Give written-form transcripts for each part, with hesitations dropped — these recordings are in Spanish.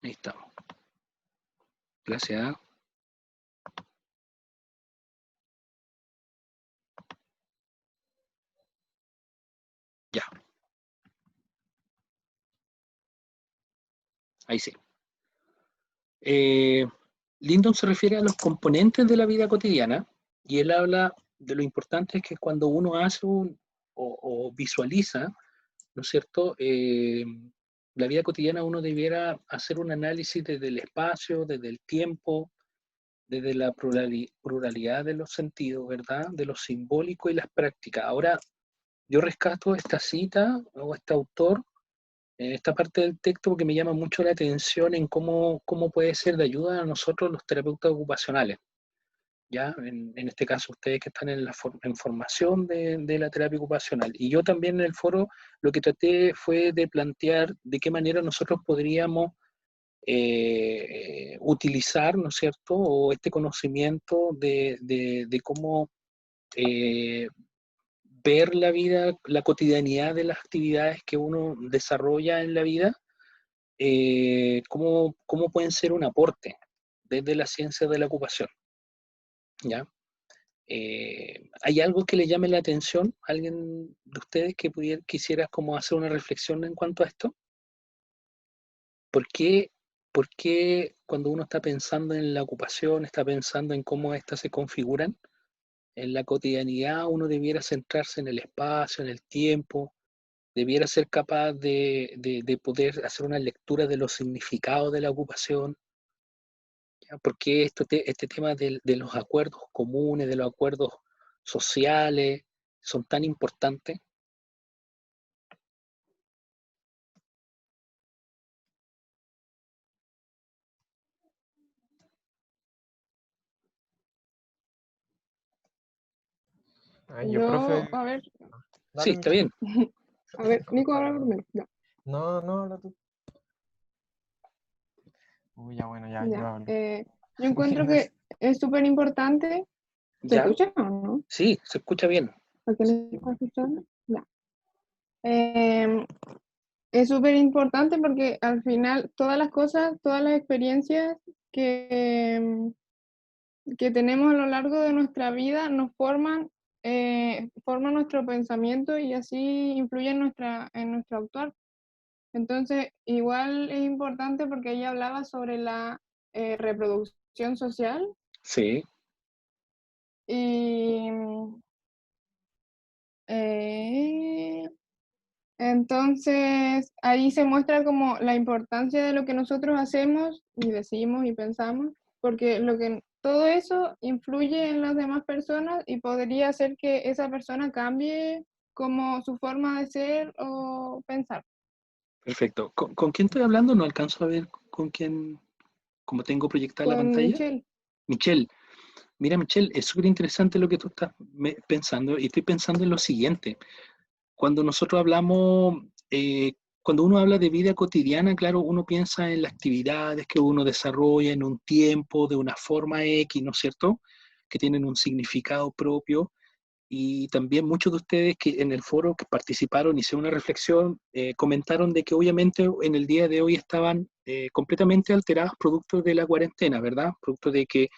Ahí estamos. Gracias. Ya. Ahí sí. Lindon se refiere a los componentes de la vida cotidiana y él habla de lo importante que cuando uno hace o visualiza, ¿no es cierto? La vida cotidiana uno debiera hacer un análisis desde el espacio, desde el tiempo, desde la pluralidad de los sentidos, ¿verdad? De lo simbólico y las prácticas. Ahora, yo rescato esta cita o este autor en esta parte del texto porque me llama mucho la atención en cómo puede ser de ayuda a nosotros los terapeutas ocupacionales. ¿Ya? En este caso, ustedes que están en formación de la terapia ocupacional. Y yo también en el foro lo que traté fue de plantear de qué manera nosotros podríamos utilizar, ¿no es cierto?, o este conocimiento de cómo eh, ver la vida, la cotidianidad de las actividades que uno desarrolla en la vida, cómo pueden ser un aporte desde la ciencia de la ocupación, ¿ya? ¿Hay algo que le llame la atención? ¿Alguien de ustedes que quisiera como hacer una reflexión en cuanto a esto? ¿Por qué, ¿Por qué cuando uno está pensando en la ocupación, está pensando en cómo éstas se configuran, en la cotidianidad uno debiera centrarse en el espacio, en el tiempo, debiera ser capaz de poder hacer una lectura de los significados de la ocupación? ¿Ya? ¿Por qué este tema de los acuerdos comunes, de los acuerdos sociales, son tan importantes? Ay, yo, Yo, profe. a ver, Sí, Dale, está Michelle. bien. a ver, Nico, habla Para... primero. Ya. No, no, habla tú. Uy, ya bueno, ya, yo Ya. hablo. Yo encuentro que es súper importante. ¿Se ¿Ya? escucha o no? Sí, se escucha bien. ¿A quién le está escuchando? Ya. Eh, es súper importante porque al final todas las cosas, todas las experiencias que tenemos a lo largo de nuestra vida nos forman nuestro pensamiento y así influyen en nuestro actuar. Entonces, igual es importante porque ella hablaba sobre la reproducción social Sí, y eh, entonces ahí se muestra como la importancia de lo que nosotros hacemos y decimos y pensamos, porque todo eso influye en las demás personas y podría hacer que esa persona cambie como su forma de ser o pensar. perfecto. ¿Con quién estoy hablando? No alcanzo a ver con quién, como tengo proyectada la Con pantalla. Michelle. Michelle, mira Michelle, es súper interesante lo que tú estás pensando y estoy pensando en lo siguiente. Cuando nosotros hablamos, cuando uno habla de vida cotidiana, claro, uno piensa en las actividades que uno desarrolla en un tiempo, de una forma X, ¿no es cierto? Que tienen un significado propio. Y también muchos de ustedes que en el foro que participaron, hicieron una reflexión, comentaron de que obviamente en el día de hoy estaban completamente alterados producto de la cuarentena, ¿verdad? Producto de que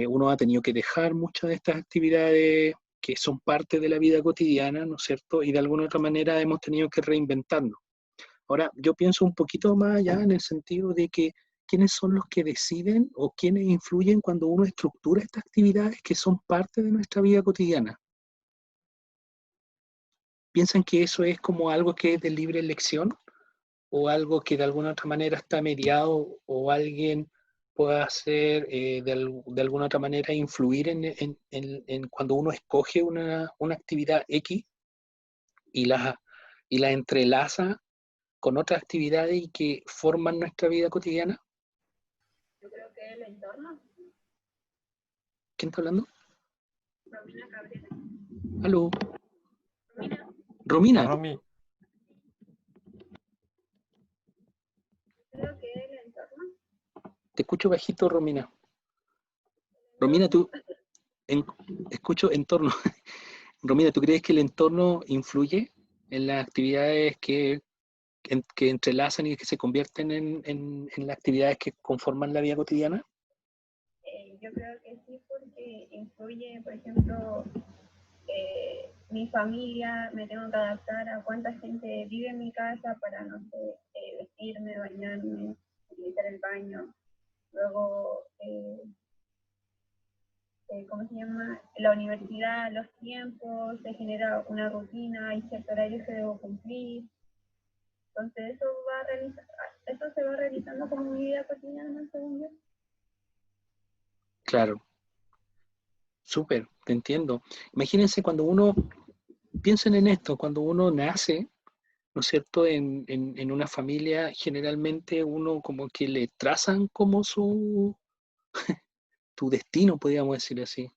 uno ha tenido que dejar muchas de estas actividades que son parte de la vida cotidiana, ¿no es cierto? Y de alguna otra manera hemos tenido que reinventarnos. Ahora, yo pienso un poquito más allá en el sentido de que quiénes son los que deciden o quiénes influyen cuando uno estructura estas actividades que son parte de nuestra vida cotidiana. ¿Piensan que eso es como algo que es de libre elección o algo que de alguna otra manera está mediado o alguien pueda hacer de alguna otra manera influir en cuando uno escoge una actividad X y la entrelaza con otras actividades y que forman nuestra vida cotidiana? Yo creo que el entorno. ¿Quién está hablando? Romina Cabrera. ¿Aló? Romina. Romina, Romy, Creo que el entorno. te escucho bajito, Romina. Romina, en- escucho entorno. Romina, ¿tú crees que el entorno influye en las actividades que entrelazan y que se convierten en las actividades que conforman la vida cotidiana? Yo creo que sí, porque influye, por ejemplo, mi familia, me tengo que adaptar a cuánta gente vive en mi casa para, no sé, vestirme, bañarme, utilizar el baño. Luego, ¿cómo se llama? La universidad, los tiempos, se genera una rutina, hay ciertos horarios que debo cumplir. Entonces eso se va realizando como mi vida cotidiana, según yo. Claro, súper, te entiendo. Imagínense cuando uno, piensen en esto, cuando uno nace, ¿no es cierto? En una familia, generalmente uno como que le trazan como tu destino, podríamos decir así.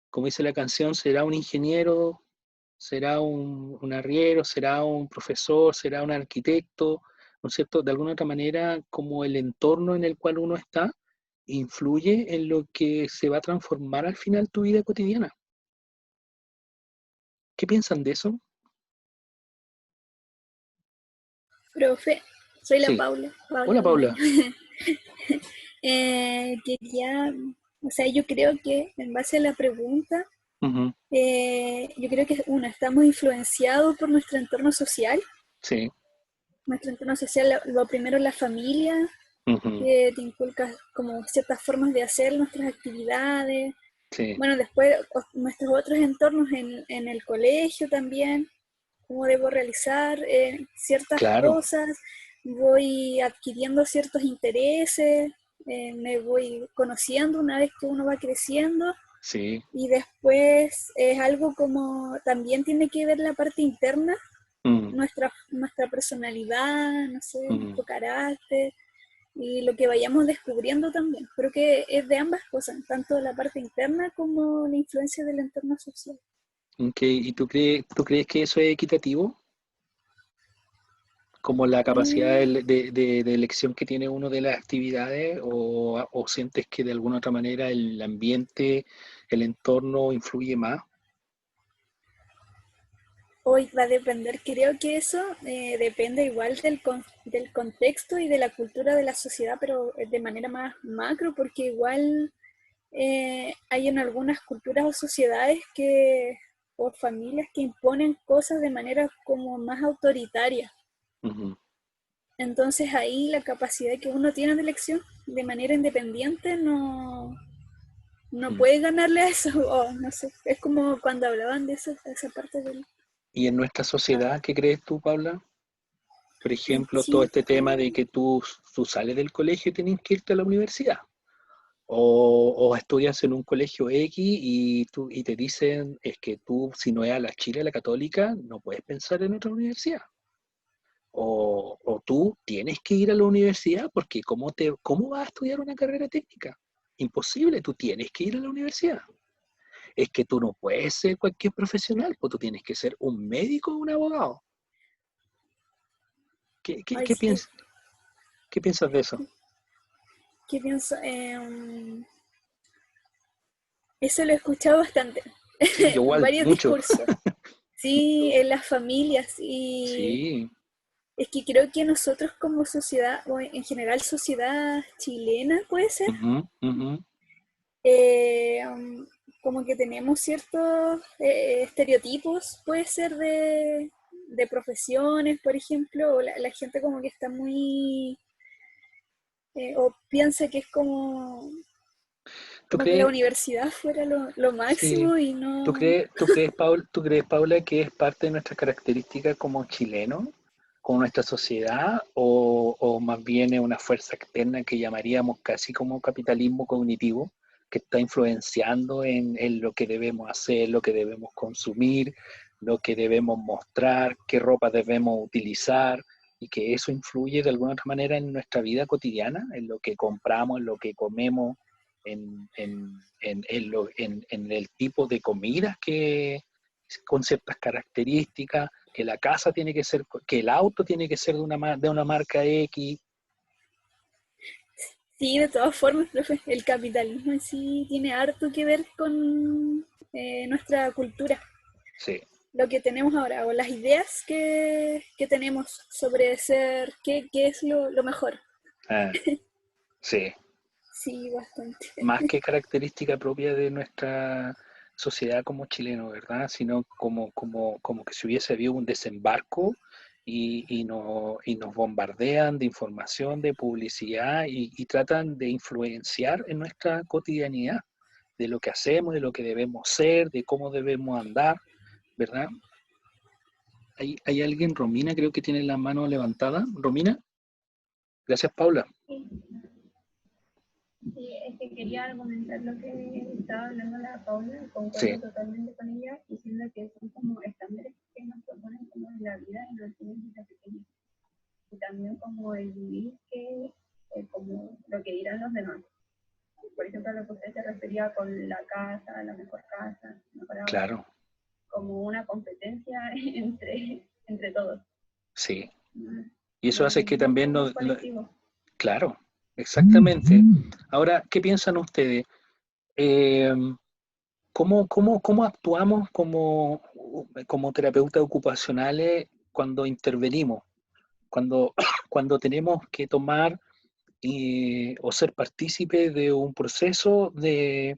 Como dice la canción, será un ingeniero, será un arriero, será un profesor, será un arquitecto, ¿no es cierto? De alguna otra manera, como el entorno en el cual uno está, influye en lo que se va a transformar al final tu vida cotidiana. ¿Qué piensan de eso? Profe, soy la Sí. Paula. Hola, Paula. Quería, o sea, yo creo que en base a la pregunta, Ujú. yo creo que estamos influenciados por nuestro entorno social. Sí. Nuestro entorno social, lo primero la familia, Ujú. que te inculca como ciertas formas de hacer nuestras actividades. Sí. Bueno, después nuestros otros entornos en el colegio también, cómo debo realizar ciertas Claro. cosas, voy adquiriendo ciertos intereses, me voy conociendo una vez que uno va creciendo. Sí. Y después es algo como, también tiene que ver la parte interna, Mm. nuestra personalidad, no sé, Mm. nuestro carácter y lo que vayamos descubriendo también. Creo que es de ambas cosas, tanto la parte interna como la influencia del entorno social. Okay. ¿Y tú crees que eso es equitativo? Como la capacidad Mm, de elección que tiene uno de las actividades, o sientes que de alguna otra manera el ambiente, el entorno influye más? Hoy va a depender, creo que eso depende igual del contexto y de la cultura de la sociedad, pero de manera más macro, porque igual hay en algunas culturas o sociedades o familias que imponen cosas de manera como más autoritaria. Ujú. Entonces ahí la capacidad que uno tiene de elección de manera independiente no Mm. puede ganarle a eso, o no sé, es como cuando hablaban de esa parte del... ¿Y en nuestra sociedad, qué crees tú, Paula? Por En ejemplo, todo Chile, este tema de que tú sales del colegio y tienes que irte a la universidad. O estudias en un colegio X y te dicen, es que tú, si no es a la Chile, a la Católica, no puedes pensar en otra universidad. O tú tienes que ir a la universidad porque ¿cómo vas a estudiar una carrera técnica? Imposible, tú tienes que ir a la universidad. Es que tú no puedes ser cualquier profesional, pues tú tienes que ser un médico o un abogado. ¿Qué, qué, ay, qué sí, piensas, qué piensas de eso? ¿qué pienso? Eso lo he escuchado bastante, Sí, yo igual, varios mucho. discursos, sí, en las familias, y Sí. es que creo que nosotros como sociedad, o en general sociedad chilena puede ser, Ujú, ujú. como que tenemos ciertos estereotipos, puede ser de profesiones, por ejemplo, o la gente como que está muy, o piensa que es ¿Tú como que la crees? universidad fuera lo Sí. máximo y ¿Tú no... crees, tú crees, Paula, que es parte de nuestra característica como chilenos, como nuestra sociedad, o más bien es una fuerza externa que llamaríamos casi como capitalismo cognitivo, que está influenciando en lo que debemos hacer, lo que debemos consumir, lo que debemos mostrar, qué ropa debemos utilizar, y que eso influye de alguna otra manera en nuestra vida cotidiana, en lo que compramos, en lo que comemos, en el tipo de comidas que con ciertas características, que la casa tiene que ser, que el auto tiene que ser de una marca X. Sí, de todas formas, profe, el capitalismo en sí tiene harto que ver con nuestra cultura. Sí. lo que tenemos ahora, o las ideas que tenemos sobre ser, qué es lo mejor. Ah, sí, Sí, bastante. más que característica propia de nuestra sociedad como chileno, ¿verdad? Sino como que si hubiese habido un desembarco y nos bombardean de información, de publicidad y tratan de influenciar en nuestra cotidianidad, de lo que hacemos, de lo que debemos ser, de cómo debemos andar, ¿verdad? Hay alguien, Romina, creo que tiene la mano levantada. Romina, gracias, Paula. Sí. Sí, es que quería argumentar lo que estaba hablando la Paula, concuerdo Sí, totalmente con ella, diciendo que son como estándares que nos proponen como en la vida y nos tienen desde pequeños. Y también como el vivir que, como lo que dirán los demás. Por ejemplo, a lo que usted se refería con la casa, la mejor casa, mejor auto, claro, como una competencia entre todos. sí. ¿No? Y eso hace que también Como colectivo. claro, exactamente. Ahora, ¿qué piensan ustedes? Eh, ¿Cómo actuamos como terapeutas ocupacionales cuando intervenimos? Cuando tenemos que tomar o ser partícipes de un proceso de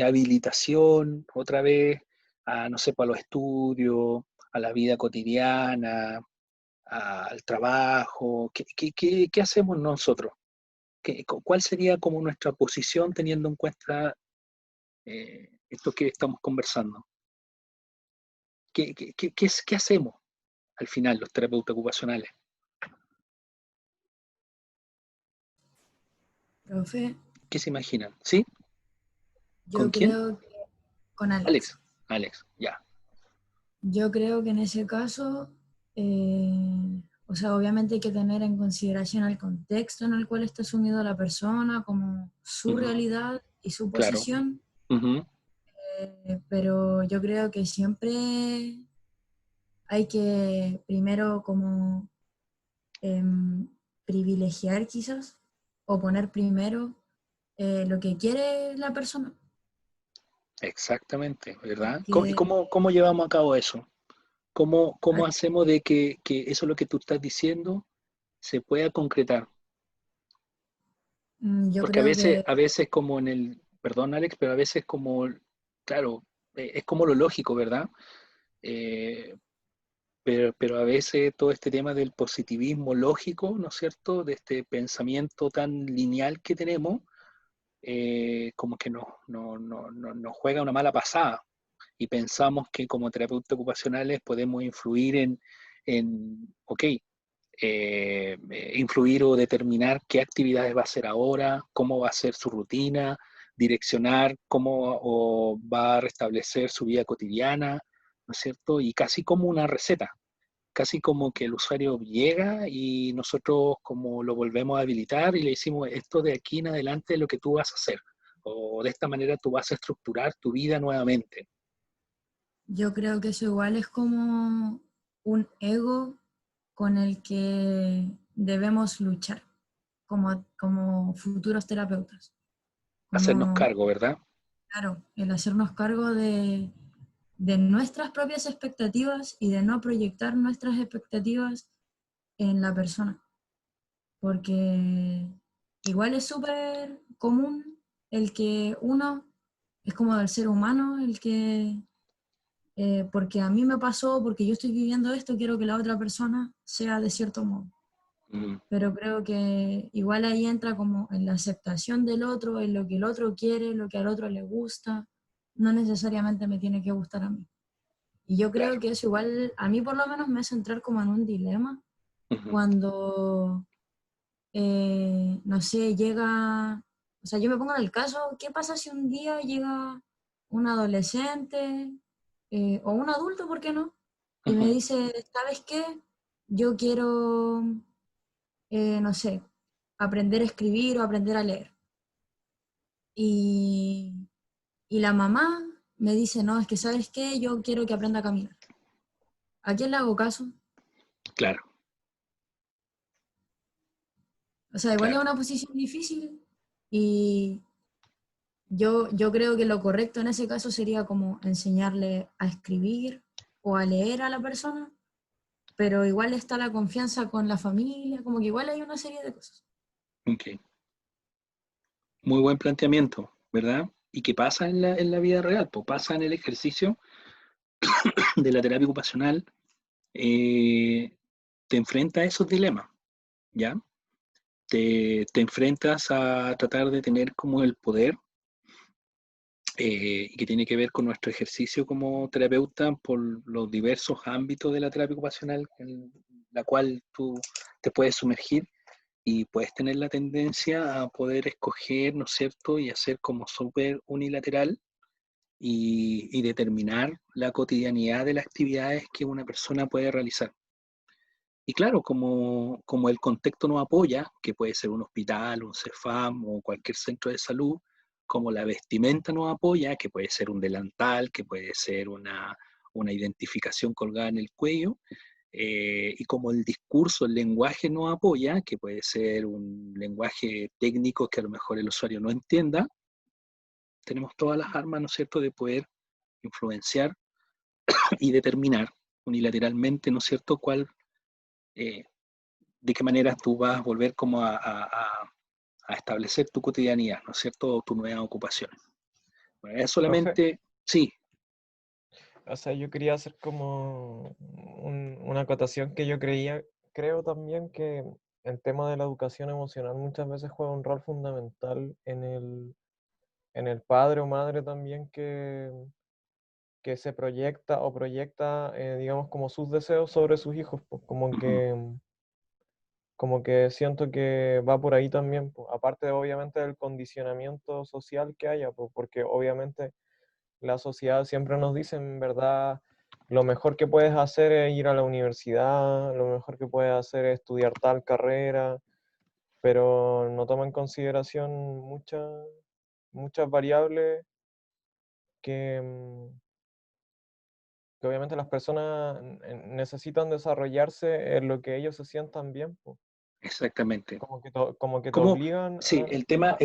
habilitación, otra vez, a, no sé, para los estudios, a la vida cotidiana, al trabajo. ¿Qué hacemos nosotros? ¿Cuál sería como nuestra posición teniendo en cuenta esto que estamos conversando? ¿Qué hacemos al final los terapeutas ocupacionales? Profe, ¿Qué se imaginan? ¿Sí? ¿Con yo quién? creo que con Alex. Alex, ya. Yo creo que en ese caso, o sea, obviamente hay que tener en consideración el contexto en el cual está sumido la persona, como su Ujú, realidad y su claro. posición, Ujú, pero yo creo que siempre hay que primero como em, privilegiar quizás o poner primero lo que quiere la persona. exactamente, ¿verdad? ¿Y Que, cómo llevamos a cabo eso? ¿Cómo ah, hacemos de que eso lo que tú estás diciendo se pueda concretar? yo Porque creo que a veces como perdón Alex, pero a veces como, claro, es como lo lógico, ¿verdad? Eh, pero a veces todo este tema del positivismo lógico, ¿no es cierto? De este pensamiento tan lineal que tenemos, como que nos juega una mala pasada y pensamos que como terapeutas ocupacionales podemos influir ok, influir o determinar qué actividades va a hacer ahora, cómo va a ser su rutina, direccionar cómo o va a restablecer su vida cotidiana, ¿no es cierto? Y casi como una receta, casi como que el usuario llega y nosotros como lo volvemos a habilitar y le decimos esto de aquí en adelante es lo que tú vas a hacer, o de esta manera tú vas a estructurar tu vida nuevamente. Yo creo que eso igual es como un ego con el que debemos luchar como futuros terapeutas. Hacernos Como, cargo, ¿verdad? claro, el hacernos cargo de nuestras propias expectativas y de no proyectar nuestras expectativas en la persona. Porque igual es súper común el que uno, es como del ser humano, el que porque a mí me pasó, porque yo estoy viviendo esto, quiero que la otra persona sea de cierto modo. Mm, Pero creo que igual ahí entra como en la aceptación del otro, en lo que el otro quiere, lo que al otro le gusta, no necesariamente me tiene que gustar a mí. Y yo creo claro. que eso igual, a mí por lo menos me hace entrar como en un dilema Ujú, cuando, no sé, llega, o sea, yo me pongo en el caso, ¿qué pasa si un día llega un adolescente o un adulto, ¿por qué no? Y me ujú. dice, ¿sabes qué? Yo quiero, no sé, aprender a escribir o aprender a leer. Y, y la mamá me dice, no, es que ¿sabes qué? Yo quiero que aprenda a caminar. ¿A quién le hago caso? Claro, O sea, igual es claro. una posición difícil y yo creo que lo correcto en ese caso sería como enseñarle a escribir o a leer a la persona, pero igual está la confianza con la familia, como que igual hay una serie de cosas. Ok. Muy buen planteamiento, ¿verdad? ¿Y qué pasa en la vida real? Pues pasa en el ejercicio de la terapia ocupacional, te enfrentas a esos dilemas, ¿ya? Te enfrentas a tratar de tener como el poder, y que tiene que ver con nuestro ejercicio como terapeuta por los diversos ámbitos de la terapia ocupacional en la cual tú te puedes sumergir y puedes tener la tendencia a poder escoger, ¿no es cierto?, y hacer como súper unilateral y determinar la cotidianidad de las actividades que una persona puede realizar. Y claro, como el contexto nos apoya, que puede ser un hospital, un CEFAM o cualquier centro de salud, como la vestimenta nos apoya, que puede ser un delantal, que puede ser una identificación colgada en el cuello, y como el discurso, el lenguaje nos apoya, que puede ser un lenguaje técnico que a lo mejor el usuario no entienda, tenemos todas las armas, ¿no es cierto?, de poder influenciar y determinar unilateralmente, ¿no es cierto?, eh, de qué manera tú vas a volver como a establecer tu cotidianidad, ¿no es cierto?, o tu nueva ocupación. Bueno, es Profe, solamente, sí, o sea, yo quería hacer como una acotación que creo también que el tema de la educación emocional muchas veces juega un rol fundamental en el padre o madre también que se proyecta o proyecta, digamos, como sus deseos sobre sus hijos, pues, como que siento que va por ahí también, pues, aparte obviamente del condicionamiento social que haya, pues, porque obviamente la sociedad siempre nos dice, en verdad, lo mejor que puedes hacer es ir a la universidad, lo mejor que puedes hacer es estudiar tal carrera, pero no toma en consideración muchas variables que, que obviamente las personas necesitan desarrollarse en lo que ellos se sientan bien, pues. exactamente. Como que te ¿Cómo? obligan Sí, a... el tema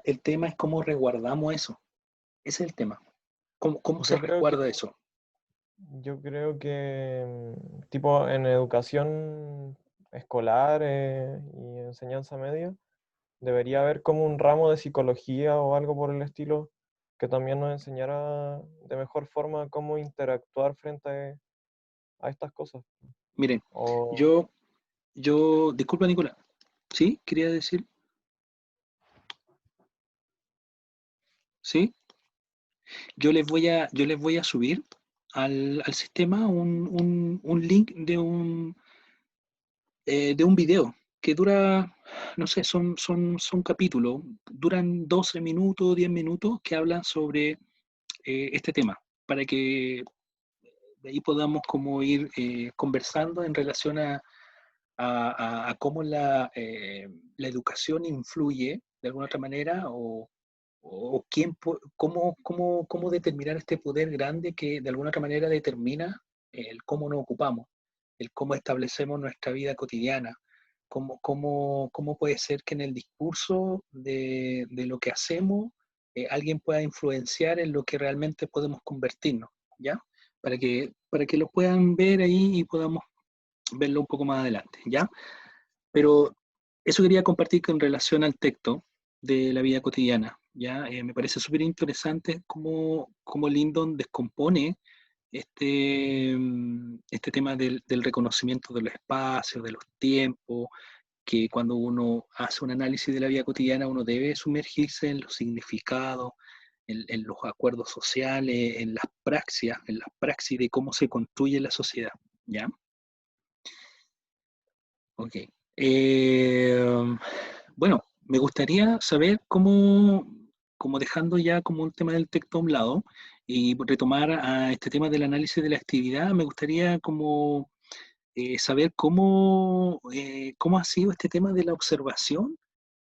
es cómo resguardamos eso. Ese es el tema. ¿Cómo se Yo creo que, resguarda eso? yo creo que tipo en educación escolar y enseñanza media, debería haber como un ramo de psicología o algo por el estilo que también nos enseñara de mejor forma cómo interactuar frente a estas cosas. Miren, O disculpa Nicolás, ¿sí? ¿Quería decir? ¿Sí? Yo les voy a subir al sistema un link de un video que dura, no sé, son capítulos, duran 12 minutos, 10 minutos, que hablan sobre este tema, para que de ahí podamos como ir conversando en relación a cómo la educación influye de alguna otra manera o cómo determinar este poder grande que de alguna otra manera determina el cómo nos ocupamos, el cómo establecemos nuestra vida cotidiana, cómo puede ser que en el discurso de lo que hacemos alguien pueda influenciar en lo que realmente podemos convertirnos, ¿ya? Para que lo puedan ver ahí y podamos verlo un poco más adelante, ¿ya? Pero eso quería compartir con relación al texto de la vida cotidiana, ¿ya? Me parece súper interesante cómo Lyndon descompone este tema del reconocimiento de los espacios, de los tiempos, que cuando uno hace un análisis de la vida cotidiana uno debe sumergirse en los significados, en los acuerdos sociales, en las praxis de cómo se construye la sociedad, ¿ya? Ok. Bueno, me gustaría saber como dejando ya como un tema del texto a un lado y retomar a este tema del análisis de la actividad, me gustaría como saber cómo ha sido este tema de la observación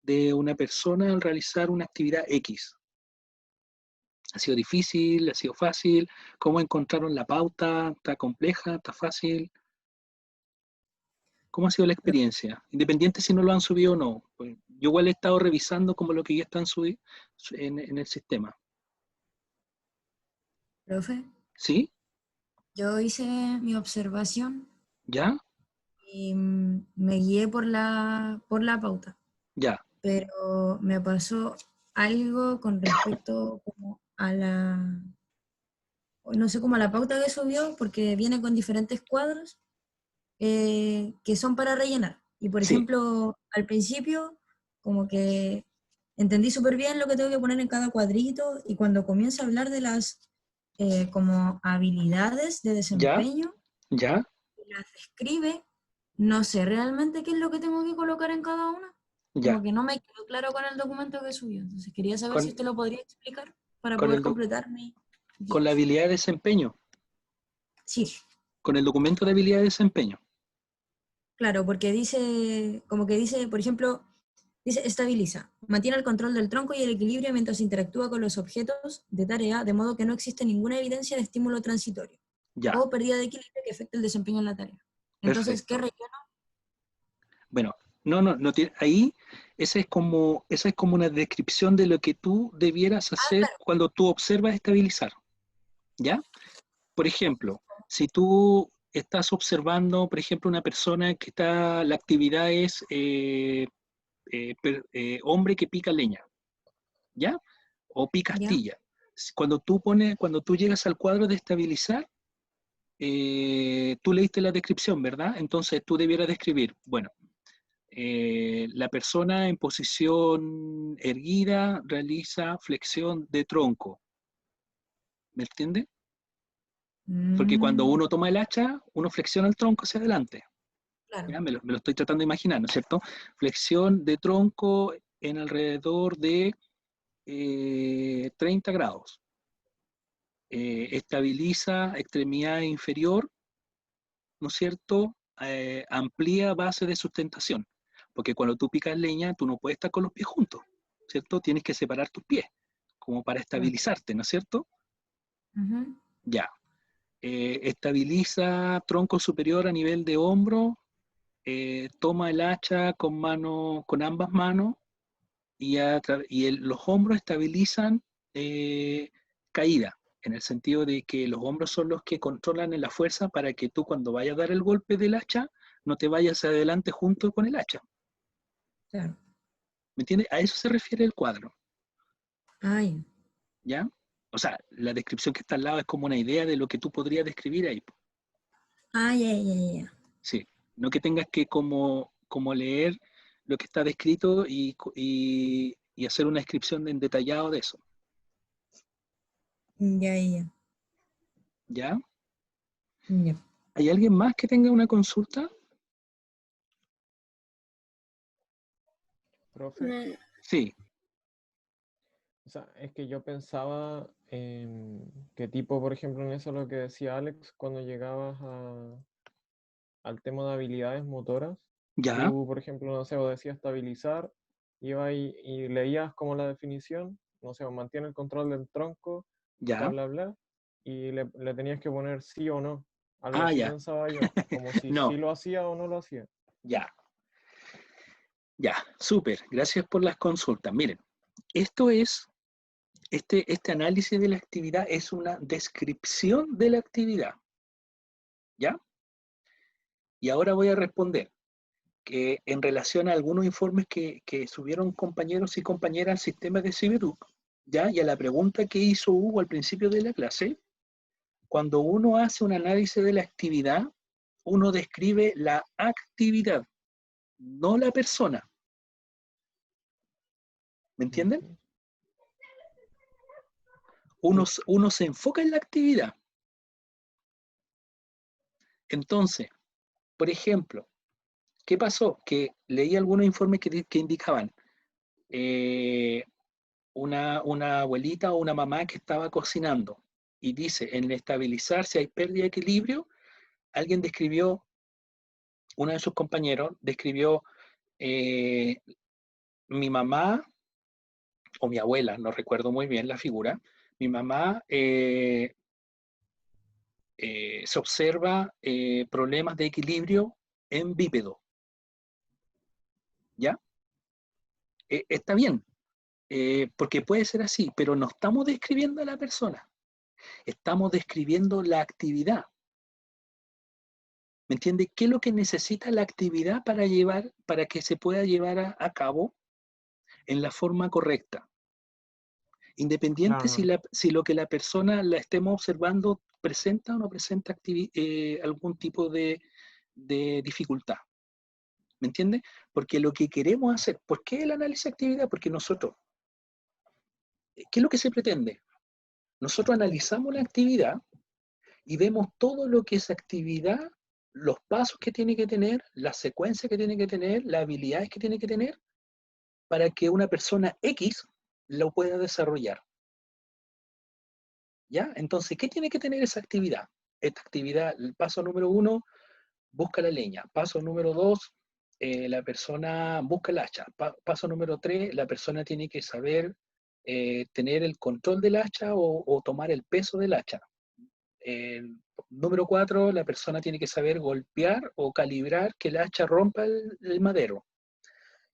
de una persona al realizar una actividad X. ¿Ha sido difícil? ¿Ha sido fácil? ¿Cómo encontraron la pauta? ¿Está compleja? ¿Está fácil? ¿Cómo ha sido la experiencia? Independiente si no lo han subido o no. Pues yo igual he estado revisando como lo que ya están subidos en el sistema. Profe, ¿Sí? Yo hice mi observación ¿Ya? y me guié por la pauta, Ya. pero me pasó algo con respecto como a la, no sé, como a la pauta que subió, porque viene con diferentes cuadros que son para rellenar. Y por Sí, ejemplo, al principio, como que entendí súper bien lo que tengo que poner en cada cuadrito, y cuando comienza a hablar de las como habilidades de ya, desempeño, ya, y las describe, no sé realmente qué es lo que tengo que colocar en cada una. Como ya. que no me quedó claro con el documento que subió. Entonces quería saber si Con, usted lo podría explicar para con, poder el completar mi con la guía. habilidad de desempeño, Sí, con el documento de habilidad de desempeño. claro, porque dice, como que dice, por ejemplo, dice estabiliza, mantiene el control del tronco y el equilibrio mientras interactúa con los objetos de tarea, de modo que no existe ninguna evidencia de estímulo transitorio Ya, o pérdida de equilibrio que afecte el desempeño en la tarea. Entonces, ¿qué perfecto. relleno? Bueno, no tiene, ahí esa es como una descripción de lo que tú debieras Ah, hacer claro, cuando tú observas estabilizar, ¿ya? Por ejemplo, si tú estás observando, por ejemplo, una persona que está, la actividad es hombre que pica leña, ¿ya? O pica ya, astilla. Cuando tú llegas al cuadro de estabilizar, tú leíste la descripción, ¿verdad? Entonces tú debieras describir, bueno, la persona en posición erguida realiza flexión de tronco, ¿me entiende? Porque cuando mm, uno toma el hacha, uno flexiona el tronco hacia adelante. claro, ¿Ya? Me lo estoy tratando de imaginar, ¿no es cierto? Flexión de tronco en alrededor de 30 grados. Estabiliza extremidad inferior, ¿no es cierto? Amplía base de sustentación. Porque cuando tú picas leña, tú no puedes estar con los pies juntos, ¿cierto? Tienes que separar tus pies, como para claro. estabilizarte, ¿no es cierto? Ujú. Ya. Estabiliza tronco superior a nivel de hombro, toma el hacha con ambas manos los hombros estabilizan caída, en el sentido de que los hombros son los que controlan la fuerza para que tú cuando vayas a dar el golpe del hacha, no te vayas adelante junto con el hacha. Claro. ¿Me entiendes? A eso se refiere el cuadro, Ay, ¿ya? O sea, la descripción que está al lado es como una idea de lo que tú podrías describir ahí. ay, ay, ay, ay. Sí, no que tengas que como leer lo que está descrito y hacer una descripción en detallado de eso, Ya, ya, ¿ya? ya. ¿Hay alguien más que tenga una consulta? Profe, Mm, Sí, o sea, es que yo pensaba que tipo, por ejemplo, en eso lo que decía Alex, cuando llegabas al tema de habilidades motoras, ya, tú, por ejemplo, no sé, o decías estabilizar, iba y leías como la definición, no sé, o mantiene el control del tronco, bla, ya. bla, bla, y le tenías que poner sí o no. Algo Ah, así ya. pensaba yo, como si sí No, lo hacía o no lo hacía. ya, ya. Súper. Gracias por las consultas. Miren, esto es, este análisis de la actividad es una descripción de la actividad, ¿ya? Y ahora voy a responder que en relación a algunos informes que subieron compañeros y compañeras al sistema de Ciberuc, ¿ya? Y a la pregunta que hizo Hugo al principio de la clase, cuando uno hace un análisis de la actividad, uno describe la actividad, no la persona. ¿Me entienden? Ujú. Sí. Uno se enfoca en la actividad. Entonces, por ejemplo, ¿qué pasó? Que leí algunos informes que indicaban eh, una abuelita o una mamá que estaba cocinando y dice, en estabilizar si hay pérdida de equilibrio, alguien describió, uno de sus compañeros describió eh, mi mamá o mi abuela, no recuerdo muy bien la figura, mi mamá se observa problemas de equilibrio en bípedo, ¿ya? Está bien, porque puede ser así, pero no estamos describiendo a la persona, estamos describiendo la actividad. ¿Me entiende? ¿Qué es lo que necesita la actividad para que se pueda llevar a cabo en la forma correcta? Independiente Claro, si lo que la persona la estemos observando presenta o no presenta algún tipo de dificultad. ¿Me entiende? Porque lo que queremos hacer, ¿por qué el análisis de actividad? Porque nosotros, ¿qué es lo que se pretende? Nosotros analizamos la actividad y vemos todo lo que esa actividad, los pasos que tiene que tener, la secuencia que tiene que tener, las habilidades que tiene que tener, para que una persona X lo pueda desarrollar. ¿Ya? Entonces, ¿qué tiene que tener esa actividad? Esta actividad, el paso número 1, busca la leña. Paso número 2, la persona busca el hacha. Paso número 3, la persona tiene que saber tener el control del hacha o tomar el peso del hacha. Número 4, la persona tiene que saber golpear o calibrar que el hacha rompa el madero.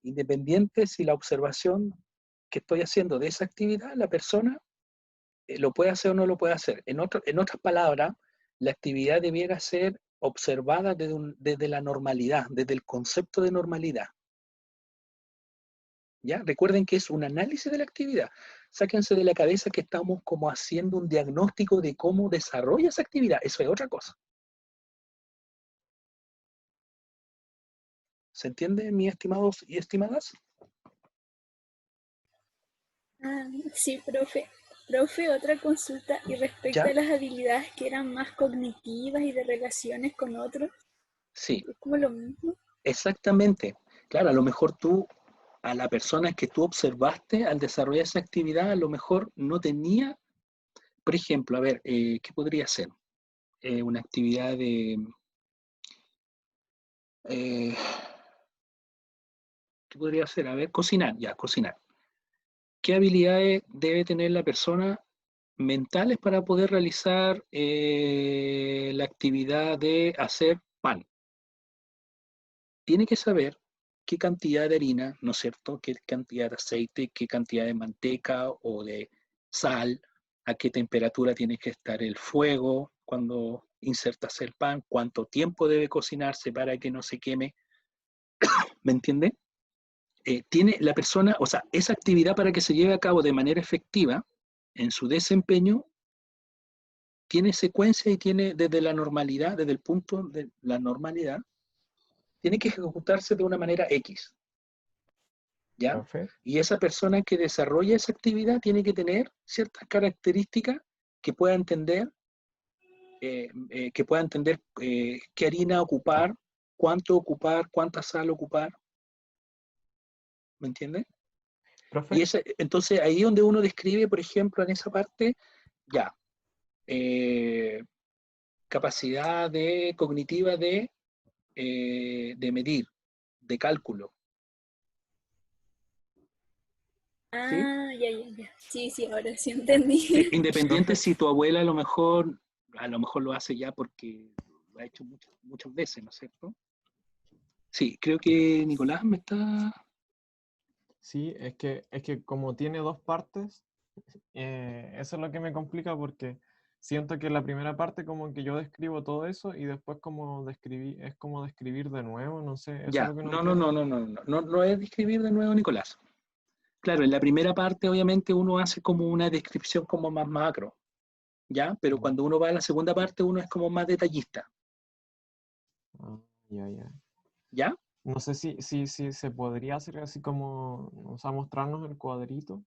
Independiente si la observación que estoy haciendo de esa actividad, la persona lo puede hacer o no lo puede hacer. En otras palabras, la actividad debiera ser observada desde la normalidad, desde el concepto de normalidad. ¿Ya? Recuerden que es un análisis de la actividad. Sáquense de la cabeza que estamos como haciendo un diagnóstico de cómo desarrolla esa actividad. Eso es otra cosa. ¿Se entiende, mis estimados y estimadas? Ah, sí, profe. Profe, otra consulta y respecto ¿Ya? a las habilidades que eran más cognitivas y de relaciones con otros, Sí, es como lo mismo. exactamente. Claro, a lo mejor tú, a la persona que tú observaste al desarrollar esa actividad, a lo mejor no tenía, por ejemplo, a ver, ¿qué podría ser? Una actividad de... ¿qué podría ser? A ver, cocinar, ya, cocinar. ¿Qué habilidades debe tener la persona mentales para poder realizar la actividad de hacer pan? Tiene que saber qué cantidad de harina, ¿no es cierto? Qué cantidad de aceite, qué cantidad de manteca o de sal, a qué temperatura tiene que estar el fuego cuando insertas el pan, cuánto tiempo debe cocinarse para que no se queme, ¿me entiende? Tiene la persona, o sea, esa actividad para que se lleve a cabo de manera efectiva en su desempeño, tiene secuencia y tiene desde la normalidad, desde el punto de la normalidad, tiene que ejecutarse de una manera X, ¿ya? profe. Y esa persona que desarrolla esa actividad tiene que tener ciertas características que pueda entender, qué harina ocupar, cuánto ocupar, cuánta sal ocupar, ¿me entiende? Y Profe, entonces ahí es donde uno describe, por ejemplo, en esa parte, ya, capacidad cognitiva de medir, de cálculo, ¿sí? Ah, ya, ya, ya. Sí, sí, ahora sí entendí. Sí, independiente profe, si tu abuela a lo mejor lo hace ya porque lo ha hecho muchas veces, ¿no es cierto? Sí, creo que Nicolás me está... sí, es que como tiene dos partes, eso es lo que me complica porque siento que la primera parte como que yo describo todo eso y después como es como describir de nuevo, no sé, eso es Ya, lo que no no, no, no, entiendo. no, no, no, no, no es describir de nuevo, Nicolás. Claro, en la primera parte obviamente uno hace como una descripción como más macro, ¿ya? Pero Ya. cuando uno va a la segunda parte uno es como más detallista, Ah, ya, ya. ¿ya? No sé si se podría hacer así como, o sea, mostrarnos el cuadrito,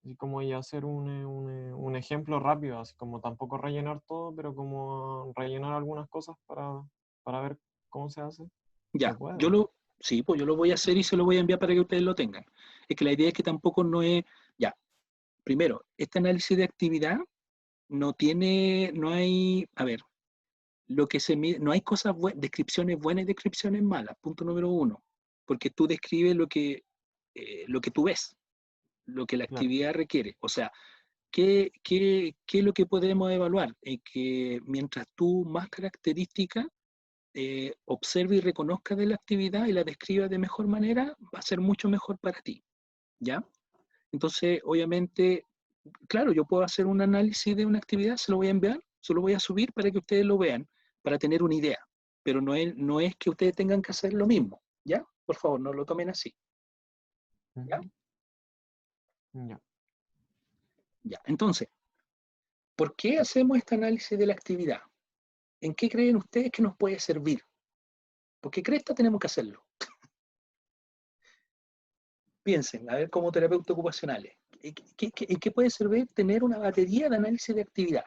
así como y hacer un ejemplo rápido, así como tampoco rellenar todo, pero como rellenar algunas cosas para ver cómo se hace. ¿Se Ya, puede? sí, pues yo lo voy a hacer y se lo voy a enviar para que ustedes lo tengan. Es que la idea es que tampoco no es, ya, primero, este análisis de actividad no hay, a ver, lo que se mide, no hay cosas buenas, descripciones buenas y descripciones malas, punto número uno, porque tú describes lo que tú ves, lo que la Claro, actividad requiere. O sea, ¿qué es lo que podemos evaluar? Que mientras tú más características observe y reconozca de la actividad y la describa de mejor manera, va a ser mucho mejor para ti, ¿ya? Entonces, obviamente, claro, yo puedo hacer un análisis de una actividad, se lo voy a enviar, se lo voy a subir para que ustedes lo vean, para tener una idea, pero no es que ustedes tengan que hacer lo mismo, ¿ya? Por favor, no lo tomen así. ¿Ya? Ya. Ya, entonces, ¿por qué hacemos este análisis de la actividad? ¿En qué creen ustedes que nos puede servir? ¿Por qué cresta tenemos que hacerlo? Piensen, a ver, como terapeutas ocupacionales, ¿en qué puede servir tener una batería de análisis de actividad?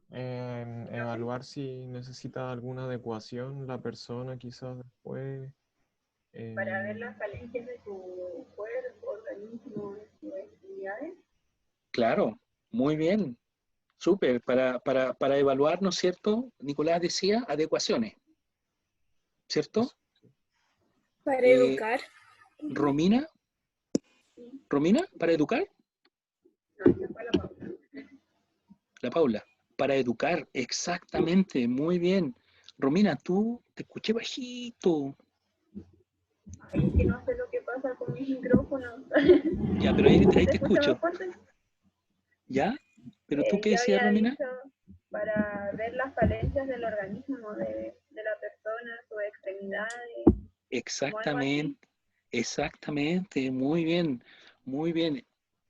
Evaluar si necesita alguna adecuación la persona quizás después. Para ver las falencias de tu cuerpo, organismo, de tus actividades. Claro, muy bien, súper, para evaluar, ¿no es cierto? Nicolás decía, adecuaciones, ¿cierto? Para educar. Romina, ¿para educar? No, esa fue la pauta. La Paula, para educar, exactamente, muy bien. Romina, tú te escuché bajito. Ay, que no sé lo que pasa con mis micrófonos. Ya, pero ahí te escuchaba escucho. fuerte? ¿Ya? ¿Pero tú qué Yo decías, había Romina? dicho para ver las falencias del organismo de la persona, sus extremidades, o algo así. Exactamente, muy bien, muy bien.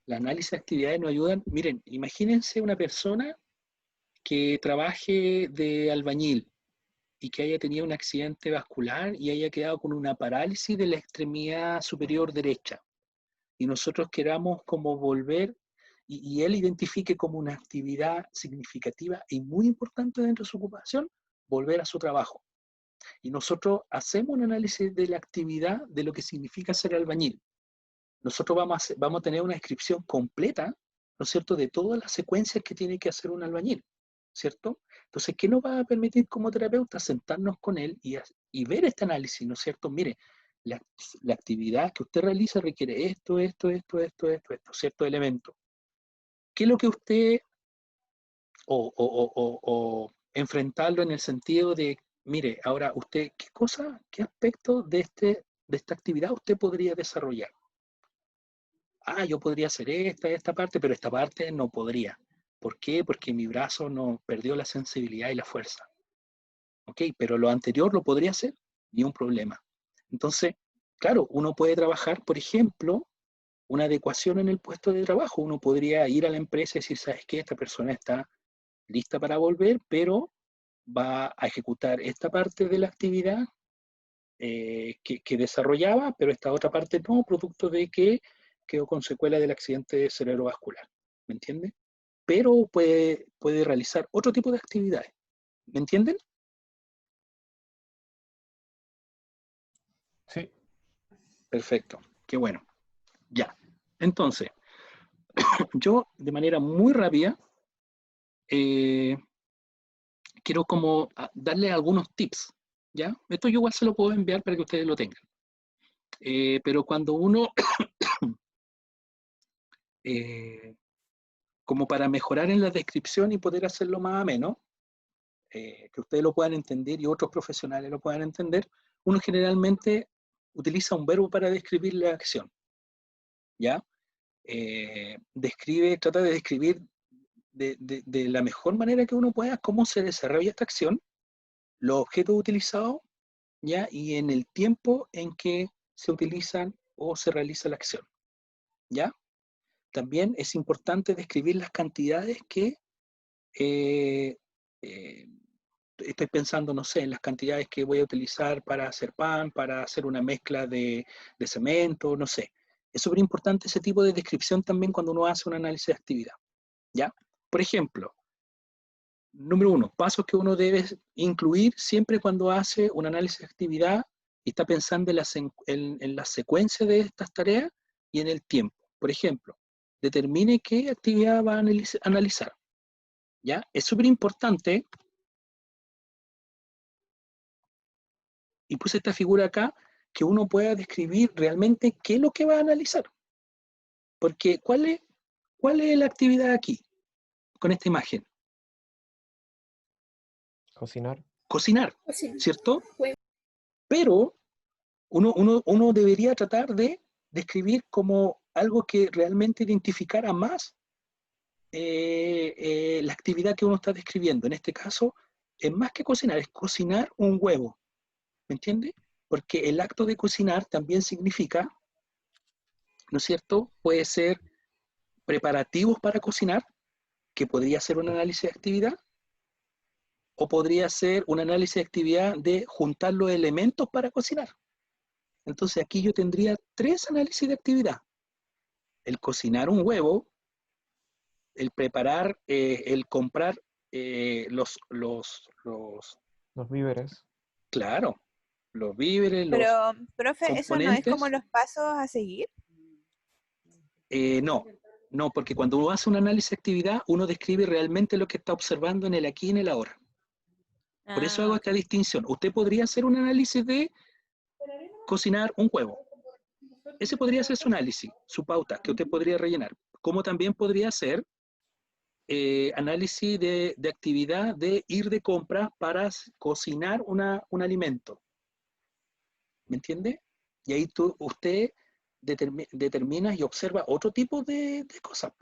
El análisis de actividades nos ayudan. Miren, imagínense una persona que trabaje de albañil y que haya tenido un accidente vascular y haya quedado con una parálisis de la extremidad superior derecha. Y nosotros queramos como volver y él identifique como una actividad significativa y muy importante dentro de su ocupación, volver a su trabajo. Y nosotros hacemos un análisis de la actividad de lo que significa ser albañil. Nosotros vamos a tener una descripción completa, ¿no es cierto?, de todas las secuencias que tiene que hacer un albañil, ¿cierto? Entonces, ¿qué nos va a permitir como terapeuta? Sentarnos con él y ver este análisis, ¿no es cierto? Mire, la actividad que usted realiza requiere esto, ciertos elementos. ¿Qué es lo que usted, o enfrentarlo en el sentido de, mire, ahora usted, qué aspecto de esta actividad usted podría desarrollar? Yo podría hacer esta parte, pero esta parte no podría. ¿Por qué? Porque mi brazo no perdió la sensibilidad y la fuerza. ¿Ok? Pero lo anterior lo podría hacer, ni un problema. Entonces, claro, uno puede trabajar, por ejemplo, una adecuación en el puesto de trabajo. Uno podría ir a la empresa y decir, ¿sabes qué? Esta persona está lista para volver, pero va a ejecutar esta parte de la actividad que desarrollaba, pero esta otra parte no, producto de que quedó con secuela del accidente cerebrovascular. ¿Me entienden? Pero puede realizar otro tipo de actividades. ¿Me entienden? Sí. Perfecto. Qué bueno. Ya. Entonces, yo de manera muy rápida quiero como darle algunos tips. ¿Ya? Esto yo igual se lo puedo enviar para que ustedes lo tengan. Pero cuando uno como para mejorar en la descripción y poder hacerlo más ameno, que ustedes lo puedan entender y otros profesionales lo puedan entender, uno generalmente utiliza un verbo para describir la acción, ¿ya? Trata de describir de la mejor manera que uno pueda cómo se desarrolla esta acción, los objetos utilizados, ¿ya? Y en el tiempo en que se utilizan o se realiza la acción, ¿ya? También es importante describir las cantidades que estoy pensando, no sé, en las cantidades que voy a utilizar para hacer pan, para hacer una mezcla de cemento, no sé. Es súper importante ese tipo de descripción también cuando uno hace un análisis de actividad, ¿ya? Por ejemplo, número 1, pasos que uno debe incluir siempre cuando hace un análisis de actividad y está pensando en la secuencia de estas tareas y en el tiempo. Por ejemplo, determine qué actividad va a analizar, ¿ya? Es súper importante, y puse esta figura acá, que uno pueda describir realmente qué es lo que va a analizar. Porque, ¿cuál es la actividad aquí, con esta imagen? Cocinar. Cocinar, Sí. ¿cierto? Bueno. Pero uno debería tratar de describir como algo que realmente identificara más la actividad que uno está describiendo. En este caso, es más que cocinar, es cocinar un huevo, ¿me entiende? Porque el acto de cocinar también significa, ¿no es cierto? Puede ser preparativos para cocinar, que podría ser un análisis de actividad, o podría ser un análisis de actividad de juntar los elementos para cocinar. Entonces aquí yo tendría 3 análisis de actividad. El cocinar un huevo, el preparar, el comprar los víveres. claro, los víveres, los Pero, profe, ¿eso no es como componentes. los pasos a seguir? No, no, porque cuando uno hace un análisis de actividad, uno describe realmente lo que está observando en el aquí y en el ahora. Por eso hago Ah, esta distinción. Usted podría hacer un análisis de cocinar un huevo. Ese podría ser su análisis, su pauta, que usted podría rellenar. Como también podría ser análisis de actividad de ir de compras para cocinar un alimento. ¿Me entiende? Y ahí usted determina y observa otro tipo de cosas.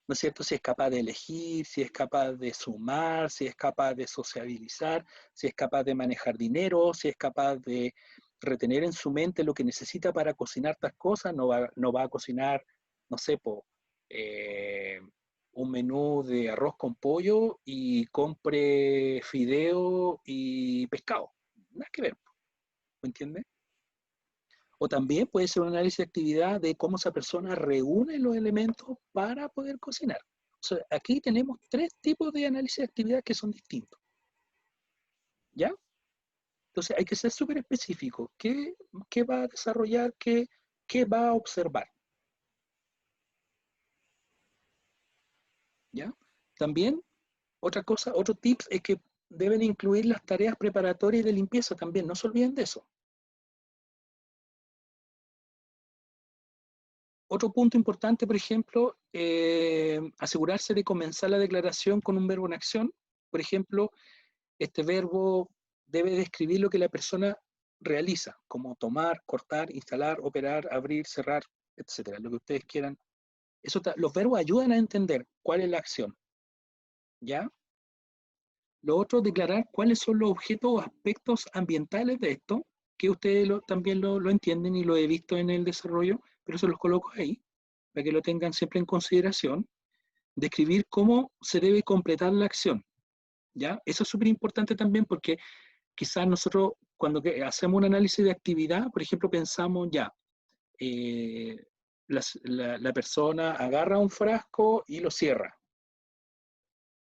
¿No es cierto? Si es capaz de elegir, si es capaz de sumar, si es capaz de sociabilizar, si es capaz de manejar dinero, si es capaz de retener en su mente lo que necesita para cocinar estas cosas, no va a cocinar, no sé, un menú de arroz con pollo y compre fideo y pescado. Nada que ver, ¿me entiende? O también puede ser un análisis de actividad de cómo esa persona reúne los elementos para poder cocinar. O sea, aquí tenemos 3 tipos de análisis de actividad que son distintos. ¿Ya? Entonces hay que ser súper específico. ¿Qué va a desarrollar? ¿Qué va a observar? ¿Ya? También, otra cosa, otro tips es que deben incluir las tareas preparatorias de limpieza también. No se olviden de eso. Otro punto importante, por ejemplo, asegurarse de comenzar la declaración con un verbo en acción. Por ejemplo, este verbo debe describir lo que la persona realiza, como tomar, cortar, instalar, operar, abrir, cerrar, etcétera, lo que ustedes quieran. Los verbos ayudan a entender cuál es la acción. ¿Ya? Lo otro, declarar cuáles son los objetos o aspectos ambientales de esto, que ustedes también lo entienden y lo he visto en el desarrollo, pero se los coloco ahí, para que lo tengan siempre en consideración. Describir cómo se debe completar la acción. ¿Ya? Eso es súper importante también porque quizás nosotros cuando hacemos un análisis de actividad, por ejemplo, pensamos ya, la persona agarra un frasco y lo cierra.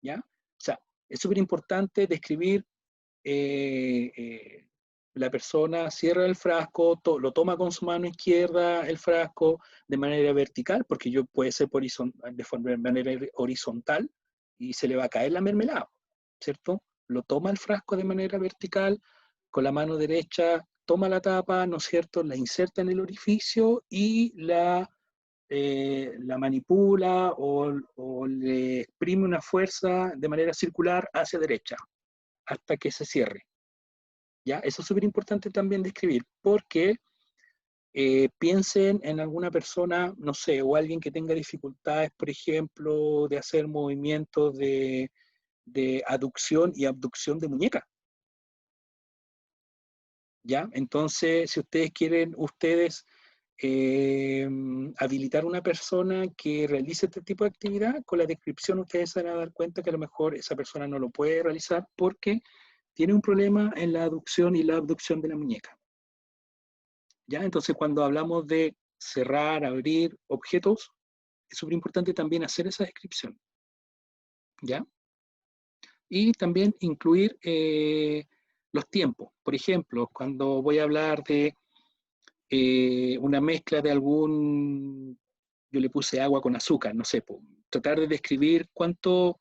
¿Ya? O sea, es súper importante describir la persona cierra el frasco, lo toma con su mano izquierda el frasco de manera vertical, porque puede ser de manera horizontal y se le va a caer la mermelada, ¿cierto? Lo toma el frasco de manera vertical, con la mano derecha toma la tapa, ¿no es cierto? La inserta en el orificio y la manipula o le exprime una fuerza de manera circular hacia derecha hasta que se cierre. ¿Ya? Eso es súper importante también describir, porque piensen en alguna persona, no sé, o alguien que tenga dificultades, por ejemplo, de hacer movimientos de aducción y abducción de muñeca. ¿Ya? Entonces, si ustedes quieren, habilitar una persona que realice este tipo de actividad, con la descripción ustedes se van a dar cuenta que a lo mejor esa persona no lo puede realizar porque tiene un problema en la aducción y la abducción de la muñeca. ¿Ya? Entonces, cuando hablamos de cerrar, abrir objetos, es súper importante también hacer esa descripción. ¿Ya? Y también incluir los tiempos. Por ejemplo, cuando voy a hablar de una mezcla de yo le puse agua con azúcar, no sé, tratar de describir cuántas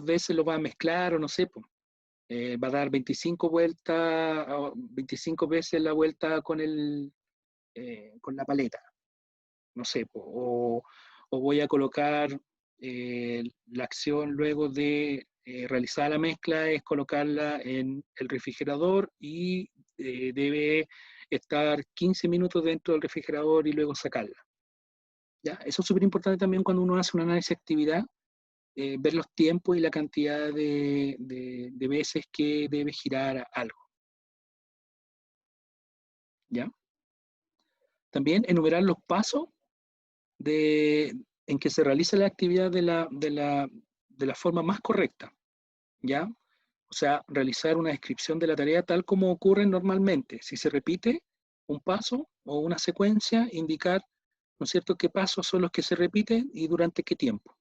veces lo va a mezclar o no sé, va a dar 25 vueltas, 25 veces la vuelta con la paleta, no sé, o voy a colocar la acción luego de realizar la mezcla es colocarla en el refrigerador y debe estar 15 minutos dentro del refrigerador y luego sacarla. ¿Ya? Eso es súper importante también cuando uno hace un análisis de actividad, ver los tiempos y la cantidad de veces que debe girar algo. ¿Ya? También enumerar los pasos en que se realiza la actividad de la forma más correcta. ¿Ya? O sea, realizar una descripción de la tarea tal como ocurre normalmente. Si se repite un paso o una secuencia, indicar, ¿no es cierto?, qué pasos son los que se repiten y durante qué tiempo.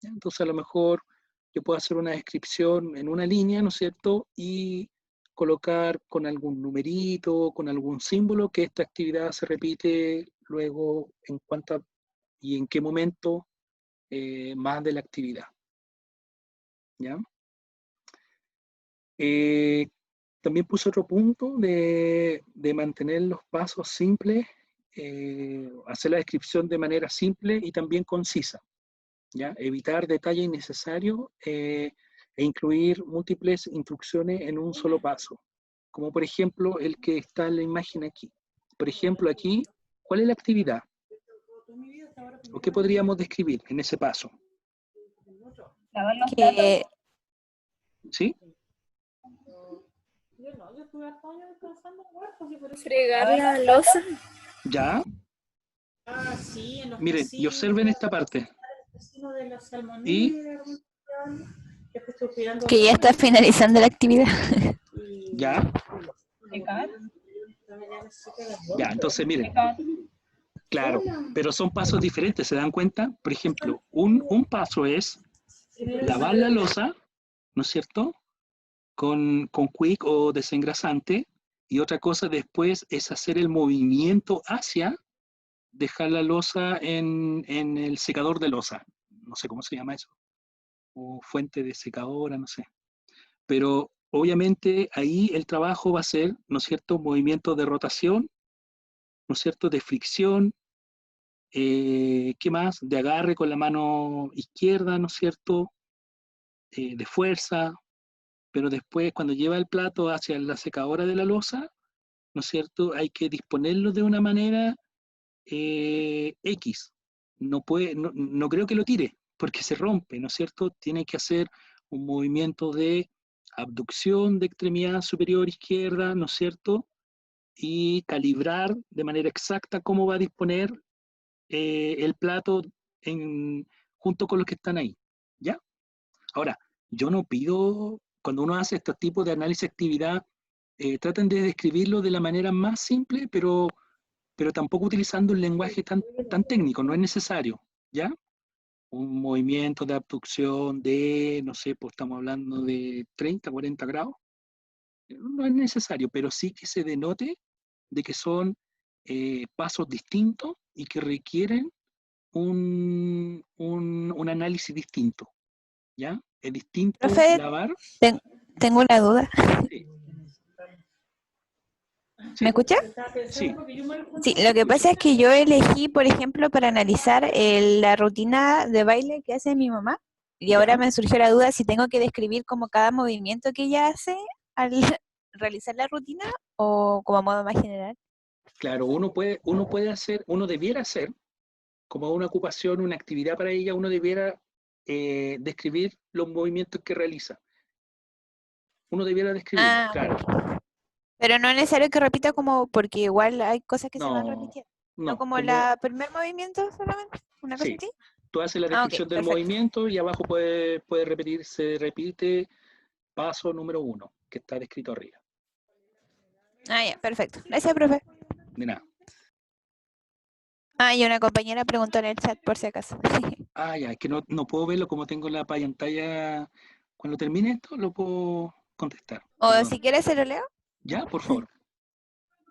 ¿Ya? Entonces, a lo mejor yo puedo hacer una descripción en una línea, ¿no es cierto?, y colocar con algún numerito, con algún símbolo, que esta actividad se repite luego en cuánta y en qué momento más de la actividad. ¿Ya? También puse otro punto de mantener los pasos simples, hacer la descripción de manera simple y también concisa. ¿Ya? Evitar detalles innecesarios e incluir múltiples instrucciones en un solo paso. Como por ejemplo el que está en la imagen aquí. Por ejemplo aquí, ¿cuál es la actividad? ¿O qué podríamos describir en ese paso? Lavar los platos. ¿Sí? Fregar la loza. ¿Ya? Miren, y observen esta parte. Y Que ya está finalizando la actividad. ya. Ya, entonces miren. Claro, pero son pasos diferentes, ¿se dan cuenta? Por ejemplo, un paso es lavar la loza, ¿no es cierto?, con quick o desengrasante, y otra cosa después es hacer el movimiento hacia dejar la loza en el secador de loza. No sé cómo se llama eso. O fuente de secadora, no sé. Pero obviamente ahí el trabajo va a ser, ¿no es cierto?, movimiento de rotación, ¿no es cierto?, de fricción, ¿qué más? De agarre con la mano izquierda, ¿no es cierto?, de fuerza, pero después cuando lleva el plato hacia la secadora de la loza, ¿no es cierto?, hay que disponerlo de una manera X. No creo que lo tire, porque se rompe, ¿no es cierto? Tiene que hacer un movimiento de abducción de extremidad superior izquierda, ¿no es cierto? Y calibrar de manera exacta cómo va a disponer el plato junto con los que están ahí, ¿ya? Ahora, yo no pido, cuando uno hace estos tipos de análisis de actividad, traten de describirlo de la manera más simple, pero tampoco utilizando un lenguaje tan técnico, no es necesario, ¿ya? Un movimiento de abducción de, no sé, pues estamos hablando de 30, 40 grados, no es necesario, pero sí que se denote de que son pasos distintos y que requieren un análisis distinto, ¿ya? Es distinto Profe, lavar. tengo una duda. Sí. ¿Me escucha? Sí. Sí, lo que pasa es que yo elegí, por ejemplo, para analizar la rutina de baile que hace mi mamá, y ahora ¿Ya? me surgió la duda si tengo que describir como cada movimiento que ella hace al realizar la rutina o como a modo más general. Claro, uno debiera hacer como una ocupación, una actividad para ella, uno debiera describir los movimientos que realiza. Uno debiera describirlos, Ah, claro. pero no es necesario que repita como, porque igual hay cosas que se van No, repitiendo. No no, como el primer movimiento solamente, una cosa sí. así. Tú haces la Ah, ok, descripción del perfecto. movimiento y abajo puede repetir, se repite paso número 1, que está descrito arriba. Ah, ya, perfecto. Gracias, profe. De nada. Ah, y una compañera preguntó en el chat por si acaso. Ah, ya, es que no puedo verlo como tengo la pantalla. Cuando termine esto, lo puedo contestar. O Perdón. si quieres se lo leo. Ya, por favor.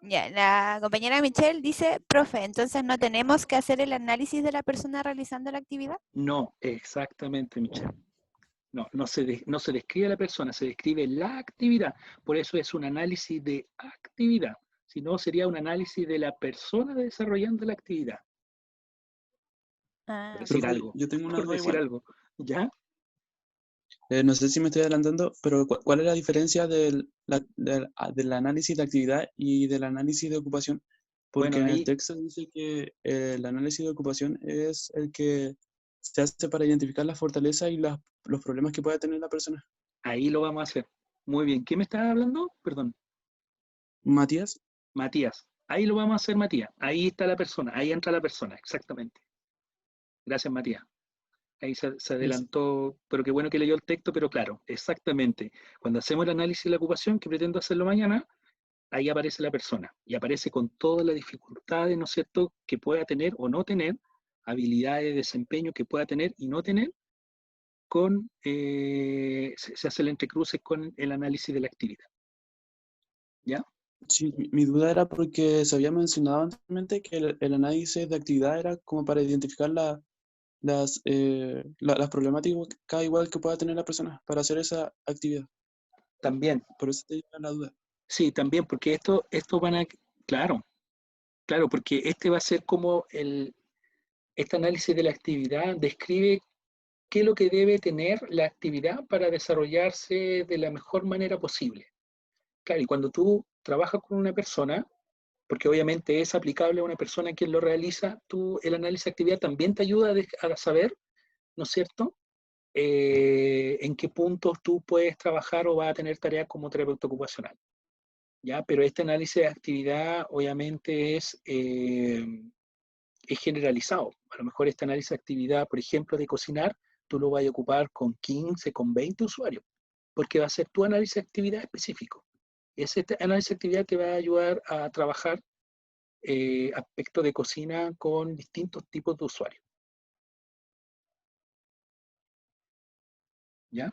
Ya, la compañera Michelle dice, profe, entonces no tenemos que hacer el análisis de la persona realizando la actividad. No, exactamente, Michelle. No se describe a la persona, se describe la actividad. Por eso es un análisis de actividad. Si no, sería un análisis de la persona desarrollando la actividad. Ah, Por decir Profe, algo. yo tengo una Por duda decir igual. algo. ¿Ya? No sé si me estoy adelantando, pero ¿cuál es la diferencia del análisis de actividad y del análisis de ocupación? Porque Bueno, en el ahí, texto dice que el análisis de ocupación es el que se hace para identificar las fortalezas y los problemas que pueda tener la persona. Ahí lo vamos a hacer. Muy bien. ¿Quién me está hablando? Perdón. Matías. Matías. Ahí lo vamos a hacer, Matías. Ahí está la persona. Ahí entra la persona. Exactamente. Gracias, Matías. Ahí se adelantó, pero qué bueno que leyó el texto, pero claro, exactamente. Cuando hacemos el análisis de la ocupación, que pretendo hacerlo mañana, ahí aparece la persona y aparece con todas las dificultades, ¿no es cierto?, que pueda tener o no tener, habilidades de desempeño que pueda tener y no tener, se hace el entrecruce con el análisis de la actividad. ¿Ya? Sí, mi duda era porque se había mencionado anteriormente que el análisis de actividad era como para identificar las problemáticas igual que pueda tener la persona para hacer esa actividad. También. Por eso te la duda. Sí, también, porque esto van a... Claro, porque este va a ser como este análisis de la actividad describe qué es lo que debe tener la actividad para desarrollarse de la mejor manera posible. Claro, y cuando tú trabajas con una persona, porque obviamente es aplicable a una persona quien lo realiza, el análisis de actividad también te ayuda a saber, ¿no es cierto?, en qué puntos tú puedes trabajar o vas a tener tareas como terapeuta ocupacional. ¿Ya? Pero este análisis de actividad obviamente es generalizado. A lo mejor este análisis de actividad, por ejemplo, de cocinar, tú lo vas a ocupar con 15, con 20 usuarios, porque va a ser tu análisis de actividad específico. Ese análisis de actividad te va a ayudar a trabajar aspectos de cocina con distintos tipos de usuarios. ¿Ya?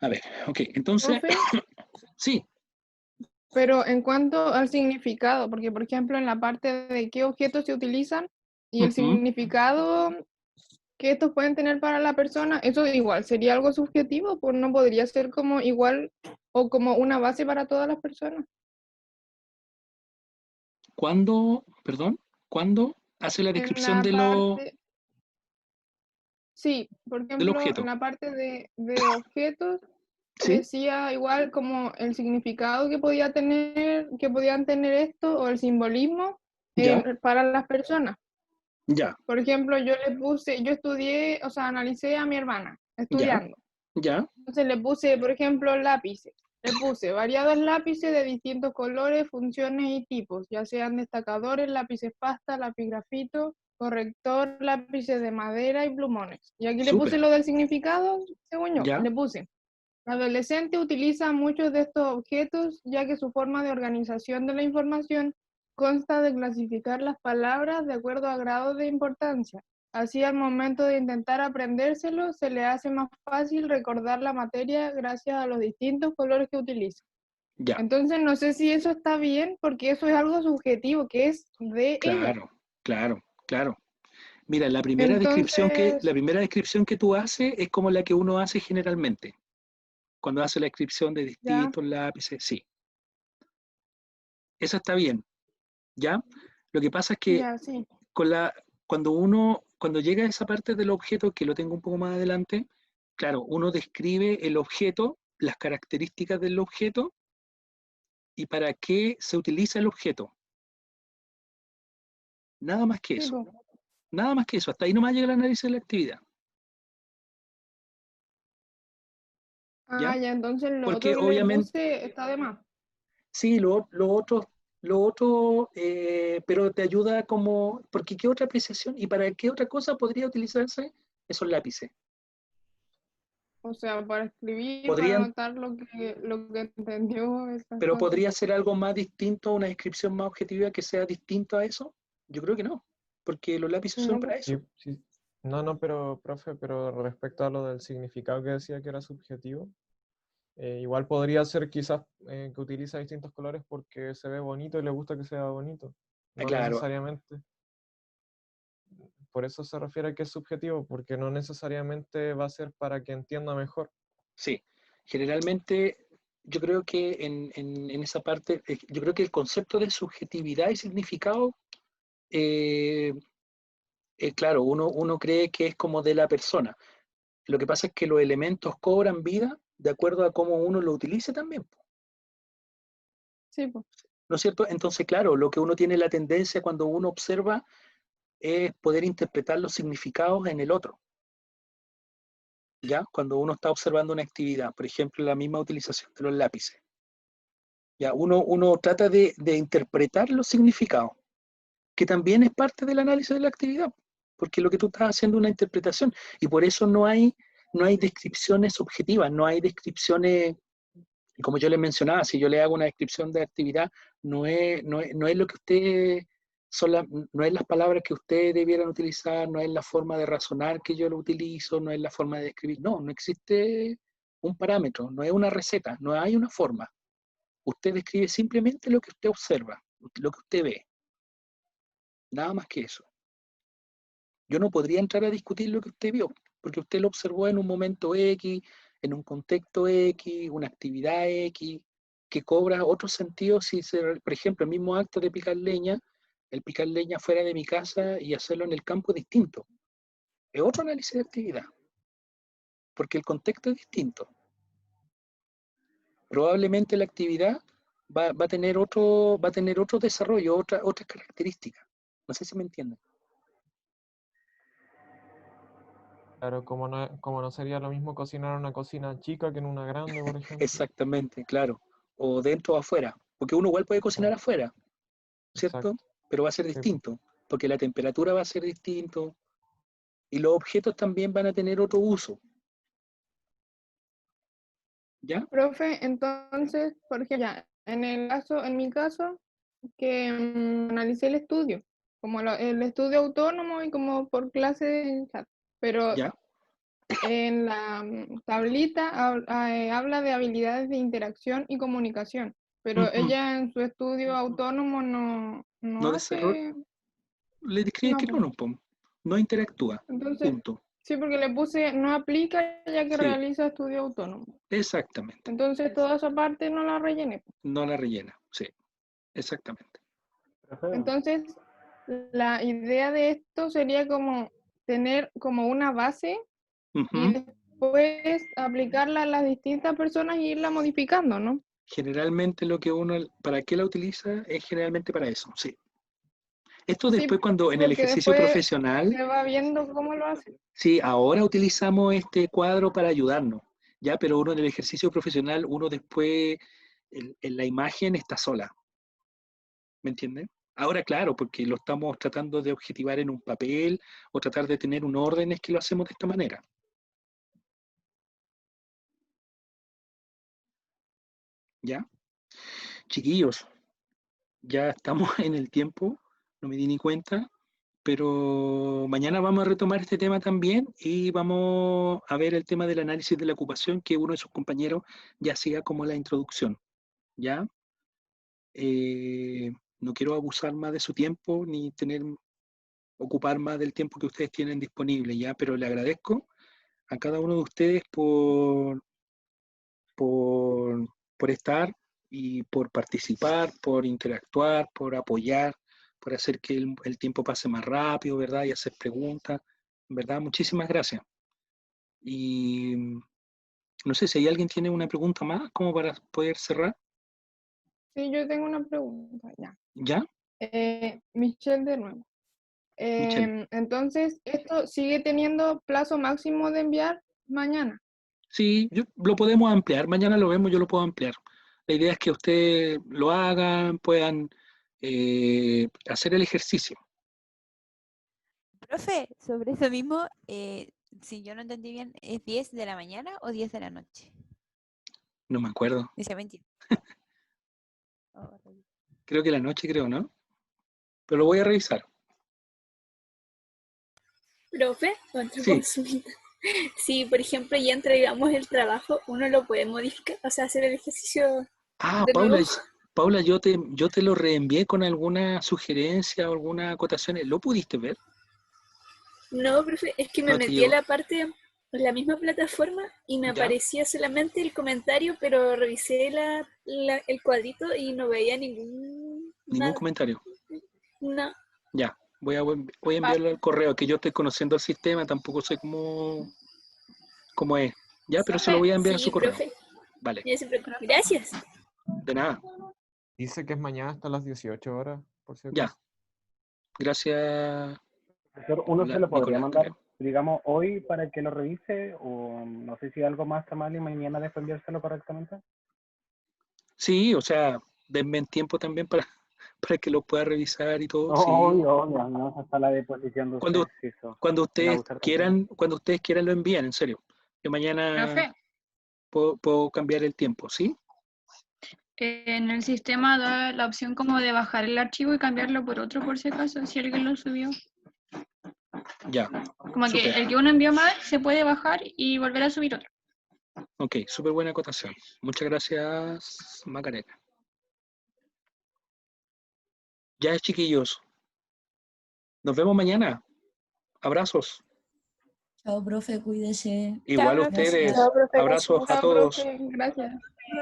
A ver, ok, entonces... ¿Profe? Sí. Pero en cuanto al significado, porque por ejemplo en la parte de qué objetos se utilizan y el significado que estos pueden tener para la persona, eso igual sería algo subjetivo, pues no podría ser como igual o como una base para todas las personas. ¿Cuándo hace la En descripción la de parte, sí, por del ejemplo, objeto? en la parte de objetos, ¿Sí? decía igual como el significado que podían tener esto o el simbolismo ¿Ya? para las personas. Ya, Por ejemplo, yo estudié, o sea, analicé a mi hermana ya, estudiando. ya, Entonces le puse, por ejemplo, lápices. Le puse variados lápices de distintos colores, funciones y tipos, ya sean destacadores, lápices pasta, lápiz grafito, corrector, lápices de madera y plumones. Y aquí le puse súper, lo del significado, según yo, ya, le puse. El adolescente utiliza muchos de estos objetos ya que su forma de organización de la información consta de clasificar las palabras de acuerdo a grado de importancia. Así, al momento de intentar aprendérselo, se le hace más fácil recordar la materia gracias a los distintos colores que utiliza. ya, Entonces, no sé si eso está bien, porque eso es algo subjetivo, que es de ella. claro. Mira, la primera Entonces, descripción que tú haces es como la que uno hace generalmente, cuando hace la descripción de ya, distintos lápices, sí. Esa está bien, ¿ya? Lo que pasa es que ya, sí. cuando llega a esa parte del objeto, que lo tengo un poco más adelante, claro, uno describe el objeto, las características del objeto y para qué se utiliza el objeto. Nada más que Sí, eso. pues. Nada más que eso. Hasta ahí nomás llega el análisis de la actividad. ¿Ya? Ya, entonces lo otro Porque que le obviamente, puse está de más. sí, lo otro, pero te ayuda como, porque ¿qué otra apreciación y para qué otra cosa podría utilizarse esos lápices? O sea, para escribir, para Podrían, anotar lo que entendió, esas pero cosas. podría ser algo más distinto, una descripción más objetiva que sea distinto a eso. Yo creo que no, porque los lápices son No, para pues, Sí, eso. sí. No, pero, profe, pero respecto a lo del significado que decía que era subjetivo, igual podría ser quizás que utiliza distintos colores porque se ve bonito y le gusta que sea bonito. Ah, No claro, necesariamente. Por eso se refiere a que es subjetivo, porque no necesariamente va a ser para que entienda mejor. sí. Generalmente, yo creo que en esa parte, yo creo que el concepto de subjetividad y significado, eh, claro, uno cree que es como de la persona. Lo que pasa es que los elementos cobran vida de acuerdo a cómo uno lo utilice también, sí, pues. ¿no es cierto? Entonces, claro, lo que uno tiene la tendencia cuando uno observa es poder interpretar los significados en el otro. ¿Ya? Cuando uno está observando una actividad, por ejemplo, la misma utilización de los lápices. ¿Ya? Uno trata de interpretar los significados, que también es parte del análisis de la actividad, porque lo que tú estás haciendo es una interpretación, y por eso no hay descripciones objetivas, no hay descripciones, como yo les mencionaba, si yo le hago una descripción de actividad, no es lo que usted, no es las palabras que ustedes debieran utilizar, no es la forma de razonar que yo lo utilizo, no es la forma de describir, no existe un parámetro, no es una receta, no hay una forma. Usted describe simplemente lo que usted observa, lo que usted ve. Nada más que eso. Yo no podría entrar a discutir lo que usted vio, porque usted lo observó en un momento X, en un contexto X, una actividad X, que cobra otro sentido si, por ejemplo, el mismo acto de picar leña, el picar leña fuera de mi casa y hacerlo en el campo es distinto. Es otro análisis de actividad, porque el contexto es distinto. Probablemente la actividad va a tener otro desarrollo, otras características. No sé si me entienden. Claro, como no sería lo mismo cocinar en una cocina chica que en una grande, por ejemplo. Exactamente, claro. O dentro o afuera. Porque uno igual puede cocinar afuera, ¿cierto? Exacto. Pero va a ser Sí. distinto, porque la temperatura va a ser distinto y los objetos también van a tener otro uso. ¿Ya? Profe, entonces, por ejemplo, ya, en mi caso, que analicé el estudio, como el estudio autónomo y como por clase en chat, pero ¿Ya? en la tablita habla de habilidades de interacción y comunicación, pero ella en su estudio autónomo no No desarrolla, hace, le describe no, que pues. no interactúa. Entonces, Punto. sí, porque le puse no aplica ya que Sí, realiza estudio autónomo. exactamente. Entonces, toda esa parte no la rellené. No la rellena. Sí, exactamente. Entonces, la idea de esto sería como tener como una base y después aplicarla a las distintas personas e irla modificando, ¿no? Generalmente lo que ¿para qué la utiliza? Es generalmente para eso, sí. Esto Sí, después cuando en el porque ejercicio después profesional, se va viendo cómo lo hace. sí, ahora utilizamos este cuadro para ayudarnos, ¿ya? Pero uno en el ejercicio profesional, uno después, en la imagen está sola, ¿me entiendes? Ahora, claro, porque lo estamos tratando de objetivar en un papel o tratar de tener un orden, es que lo hacemos de esta manera. ¿Ya? Chiquillos, ya estamos en el tiempo, no me di ni cuenta, pero mañana vamos a retomar este tema también y vamos a ver el tema del análisis de la ocupación que uno de sus compañeros ya hacía como la introducción, ¿ya? No quiero abusar más de su tiempo ni ocupar más del tiempo que ustedes tienen disponible, ¿ya? Pero le agradezco a cada uno de ustedes por estar y por participar, por interactuar, por apoyar, por hacer que el tiempo pase más rápido, ¿verdad? Y hacer preguntas, ¿verdad? Muchísimas gracias. Y no sé si hay alguien tiene una pregunta más como para poder cerrar. Sí, yo tengo una pregunta, ya. ¿Ya? Michelle de nuevo. Michelle. Entonces, ¿esto sigue teniendo plazo máximo de enviar mañana? Sí, lo podemos ampliar. Mañana lo vemos, yo lo puedo ampliar. La idea es que ustedes lo hagan, puedan hacer el ejercicio. Profe, sobre eso mismo, si yo no entendí bien, ¿es 10 de la mañana o 10 de la noche? No me acuerdo. Dice mentira. Creo que la noche, creo, ¿no? Pero lo voy a revisar. Profe, otra Sí. consulta. Si, por ejemplo, ya entregamos el trabajo, uno lo puede modificar, o sea, hacer el ejercicio Ah, de nuevo. Paula, yo te lo reenvié con alguna sugerencia o alguna acotación. ¿Lo pudiste ver? No, profe, es que me ¿No te metí a llegó? la parte, en la misma plataforma y me ¿Ya? aparecía solamente el comentario, pero revisé el cuadrito y no veía Ningún nada. comentario. No. Ya, voy a enviarlo al correo, que yo estoy conociendo el sistema, tampoco sé cómo es. Ya, pero se lo voy a enviar a su Sí, correo. profe. Vale, Ya siempre. Gracias. de nada. Dice que es mañana hasta las 18 horas, por si Ya, acaso. gracias. Profesor, ¿uno se lo podría Nicolás, mandar, creo. digamos, hoy para que lo revise? O no sé si algo más está mal y mañana después enviárselo correctamente. Sí, o sea, denme en tiempo también para que lo pueda revisar y todo. No, Sí. obvio, no, hasta la disposición de Cuando, ustedes, sí, eso, cuando sin ustedes abusar tampoco. cuando ustedes quieran lo envían, en serio. Que mañana Profe, puedo cambiar el tiempo, ¿sí? en el sistema da la opción como de bajar el archivo y cambiarlo por otro por si acaso, si alguien lo subió. Ya, Como que súper. el que uno envió mal se puede bajar y volver a subir otro. Ok, súper buena acotación. Muchas gracias, Macarena. Ya, chiquillos. Nos vemos mañana. Abrazos. Chao, profe, cuídese. Igual Chao, ustedes. Gracias. Chao, profe, Abrazos gracias. a Chao, todos. profe, gracias.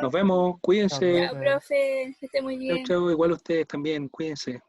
Nos vemos. Chao, Cuídense. Chao, profe. profe, que esté muy Chau, bien. chau. Igual ustedes también. Cuídense.